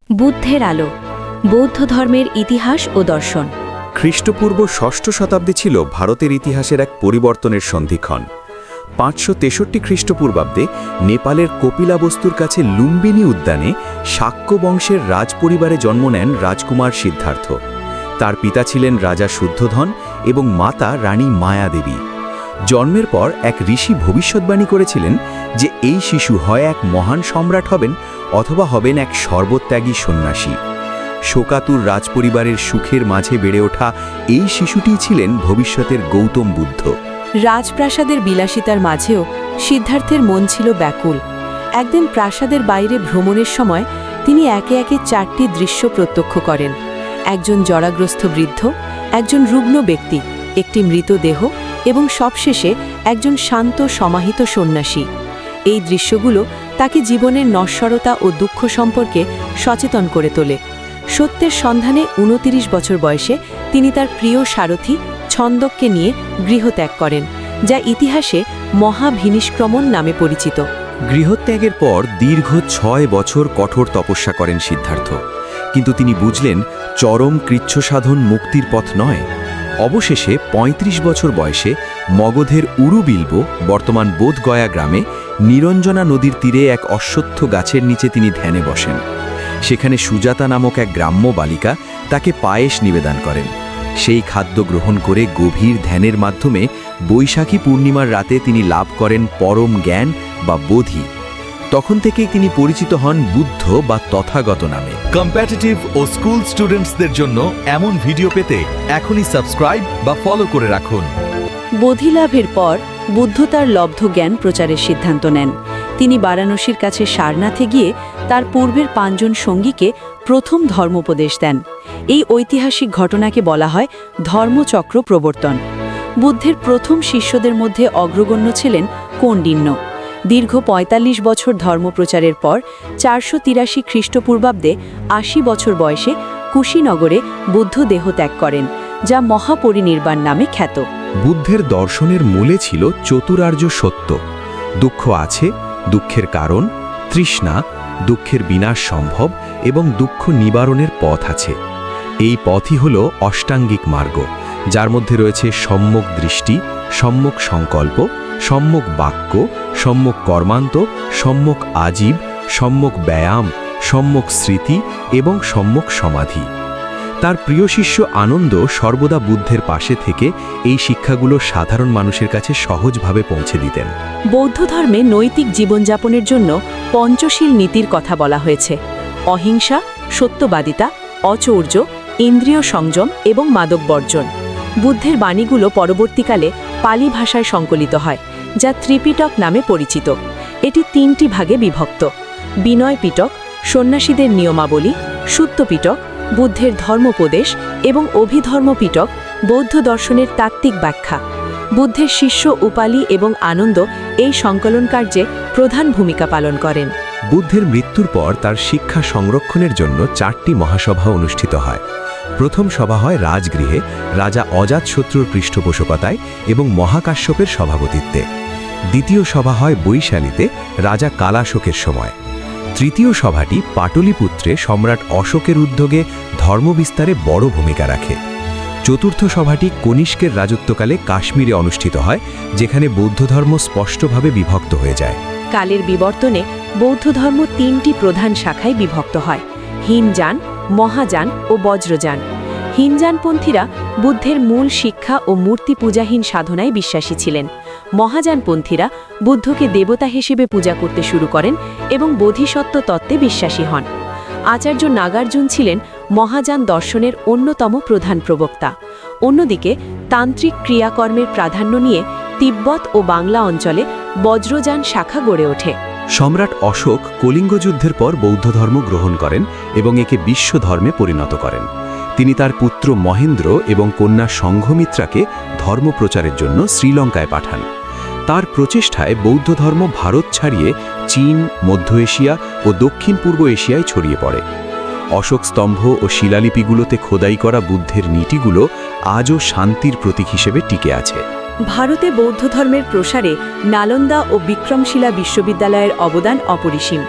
বুদ্ধের আলো, বৌদ্ধ ধর্মের ইতিহাস ও দর্শন। খ্রিস্টপূর্ব ষষ্ঠ শতাব্দী ছিল ভারতের ইতিহাসের এক পরিবর্তনের সন্ধিক্ষণ। 563 খ্রিস্টপূর্বাব্দে নেপালের কপিলাবস্তুর কাছে লুম্বিনী উদ্যানে শাক্য বংশের রাজপরিবারে জন্ম নেন রাজকুমার সিদ্ধার্থ। তার পিতা ছিলেন রাজা শুদ্ধোধন এবং মাতা রানী মায়াদেবী। জন্মের পর এক ঋষি ভবিষ্যৎবাণী করেছিলেন যে এই শিশু হয় এক মহান সম্রাট হবেন অথবা হবেন এক সর্বত্যাগী সন্ন্যাসী। শোকাতুর রাজপরিবারের সুখের মাঝে বেড়ে ওঠা এই শিশুটিই ছিলেন ভবিষ্যতের গৌতম বুদ্ধ। রাজপ্রাসাদের বিলাসিতার মাঝেও সিদ্ধার্থের মন ছিল ব্যাকুল। একদিন প্রাসাদের বাইরে ভ্রমণের সময় তিনি একে একে 4টি দৃশ্য প্রত্যক্ষ করেন। একজন জরাগ্রস্ত বৃদ্ধ, একজন রুগ্ন ব্যক্তি, একটি মৃতদেহ এবং সবশেষে একজন শান্ত সমাহিত সন্ন্যাসী। এই দৃশ্যগুলো তাকে জীবনের নশ্বরতা ও দুঃখ সম্পর্কে সচেতন করে তোলে। সত্যের সন্ধানে 29 বছর বয়সে তিনি তার প্রিয় সারথি ছন্দককে নিয়ে গৃহত্যাগ করেন, যা ইতিহাসে মহাভিনিষ্ক্রমণ নামে পরিচিত। গৃহত্যাগের পর দীর্ঘ 6 বছর কঠোর তপস্যা করেন সিদ্ধার্থ, কিন্তু তিনি বুঝলেন চরম কৃচ্ছসাধন মুক্তির পথ নয়। অবশেষে 35 বছর বয়সে মগধের উরুবিল্ব বর্তমান বোধগয়া গ্রামে নিরঞ্জনা নদীর তীরে এক অশ্বত্থ গাছের নিচে তিনি ধ্যানে বসেন। সেখানে সুজাতা নামক এক গ্রাম্য বালিকা তাকে পায়েস নিবেদন করেন। সেই খাদ্য গ্রহণ করে গভীর ধ্যানের মাধ্যমে বৈশাখী পূর্ণিমার রাতে তিনি লাভ করেন পরম জ্ঞান বা বোধি। তখন থেকেই তিনি পরিচিত হন বুদ্ধ বা তথাগত নামে। কম্পিটিটিভ ও স্কুল স্টুডেন্টসদের জন্য এমন ভিডিও পেতে এখনই সাবস্ক্রাইব বা ফলো করে রাখুন। বোধিলাভের পর বুদ্ধ তার লব্ধ জ্ঞান প্রচারের সিদ্ধান্ত নেন। তিনি বারাণসীর কাছে সারনাথে গিয়ে তার পূর্বের 5 জন সঙ্গীকে প্রথম ধর্মোপদেশ দেন। এই ঐতিহাসিক ঘটনাকে বলা হয় ধর্মচক্র প্রবর্তন। বুদ্ধের প্রথম শিষ্যদের মধ্যে অগ্রগণ্য ছিলেন কৌণ্ডিন্য। দীর্ঘ 45 বছর ধর্মপ্রচারের পর 483 খ্রিস্টপূর্বাব্দে 80 বছর বয়সে কুশীনগরে বুদ্ধ দেহত্যাগ করেন, যা মহাপরিনির্বাণ নামে খ্যাত। বুদ্ধের দর্শনের মূলে ছিল চতুরার্য সত্য। দুঃখ আছে, দুঃখের কারণ, তৃষ্ণা, দুঃখের বিনাশ সম্ভব এবং দুঃখ নিবারণের পথ আছে। এই পথই হল অষ্টাঙ্গিক মার্গ, যার মধ্যে রয়েছে সম্যক দৃষ্টি, সম্যক সংকল্প, সম্যক বাক্য, সম্যক কর্মান্ত, সম্যক আজীব, সম্যক ব্যায়াম, সম্যক স্মৃতি এবং সম্যক সমাধি। তার প্রিয় শিষ্য আনন্দ সর্বদা বুদ্ধের পাশে থেকে এই শিক্ষাগুলো সাধারণ মানুষের কাছে সহজভাবে পৌঁছে দিতেন। বৌদ্ধ ধর্মে নৈতিক জীবনযাপনের জন্য পঞ্চশীল নীতির কথা বলা হয়েছে: অহিংসা, সত্যবাদিতা, অচৌর্য, ইন্দ্রিয় সংযম এবং মাদক বর্জন। বুদ্ধের বাণীগুলো পরবর্তীকালে পালি ভাষায় সংকলিত হয়, যা ত্রিপিটক নামে পরিচিত। এটি 3টি ভাগে বিভক্ত: বিনয় পিটক, সন্ন্যাসীদের নিয়মাবলী; সুত্ত পিটক, বুদ্ধের ধর্মোপদেশ; এবং অভিধর্ম পিটক, বৌদ্ধ দর্শনের তাত্ত্বিক ব্যাখ্যা। বুদ্ধের শিষ্য উপালি এবং আনন্দ এই সংকলন কার্যে প্রধান ভূমিকা পালন করেন। বুদ্ধের মৃত্যুর পর তার শিক্ষা সংরক্ষণের জন্য 4টি মহাসভা অনুষ্ঠিত হয়। প্রথম সভা হয় রাজগৃহে রাজা অজাতশত্রুর পৃষ্ঠপোষকতায় এবং মহাকাশ্যপের সভাপতিত্বে। দ্বিতীয় সভা হয় বৈশালীতে রাজা কালাশোকের সময়। তৃতীয় সভাটি পাটলিপুত্রে সম্রাট অশোকের উদ্যোগে ধর্মবিস্তারে বড় ভূমিকা রাখে। চতুর্থ সভাটি কনিষ্কের রাজত্বকালে কাশ্মীরে অনুষ্ঠিত হয়, যেখানে বৌদ্ধ ধর্ম স্পষ্টভাবে বিভক্ত হয়ে যায়। কালের বিবর্তনে বৌদ্ধ ধর্ম 3টি প্রধান শাখায় বিভক্ত হয়: হীনযান, মহাযান ও বজ্রযান। হীনযানপন্থীরা বুদ্ধের মূল শিক্ষা ও মূর্তি পূজাহীন সাধনায় বিশ্বাসী ছিলেন। মহাযানপন্থীরা বুদ্ধকে দেবতা হিসেবে পূজা করতে শুরু করেন এবং বোধিসত্ত্ব তত্ত্বে বিশ্বাসী হন। আচার্য নাগার্জুন ছিলেন মহাযান দর্শনের অন্যতম প্রধান প্রবক্তা। অন্যদিকে তান্ত্রিক ক্রিয়াকর্মের প্রাধান্য নিয়ে তিব্বত ও বাংলা অঞ্চলে বজ্রযান শাখা গড়ে ওঠে। সম্রাট অশোক কলিঙ্গ যুদ্ধের পর বৌদ্ধ ধর্ম গ্রহণ করেন এবং একে বিশ্ব ধর্মে পরিণত করেন। তিনি তার পুত্র মহেন্দ্র এবং কন্যা সংঘমিত্রাকে ধর্মপ্রচারের জন্য শ্রীলঙ্কায় পাঠান। তার প্রচেষ্টায় বৌদ্ধ ধর্ম ভারত ছাড়িয়ে চীন, মধ্য এশিয়া ও দক্ষিণ পূর্ব এশিয়ায় ছড়িয়ে পড়ে। অশোক স্তম্ভ ও শিলালিপিগুলোতে খোদাই করা বুদ্ধের নীতিগুলো আজও শান্তির প্রতীক হিসেবে টিকে আছে। ভারতে বৌদ্ধ ধর্মের প্রসারে নালন্দা ও বিক্রমশিলা বিশ্ববিদ্যালয়ের অবদান অপরিসীম।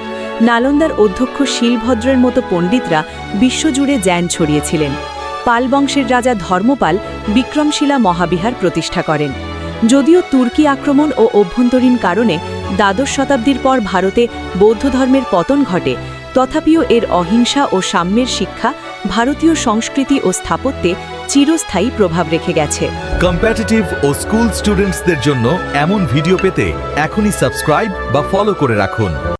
নালন্দার অধ্যক্ষ শিলভদ্রের মতো পণ্ডিতরা বিশ্বজুড়ে জ্ঞান ছড়িয়েছিলেন। পাল বংশের রাজা ধর্মপাল বিক্রমশিলা মহাবিহার প্রতিষ্ঠা করেন। যদিও তুর্কি আক্রমণ ও অভ্যন্তরীণ কারণে দ্বাদশ শতাব্দীর পর ভারতে বৌদ্ধ ধর্মের পতন ঘটে, তথাপিও এর অহিংসা ও সাম্যের শিক্ষা ভারতীয় সংস্কৃতি ও স্থাপত্যে চিরস্থায়ী প্রভাব রেখে গেছে। কম্পিটিটিভ ও স্কুল স্টুডেন্টসদের জন্য এমন ভিডিও পেতে এখনই সাবস্ক্রাইব বা ফলো করে রাখুন।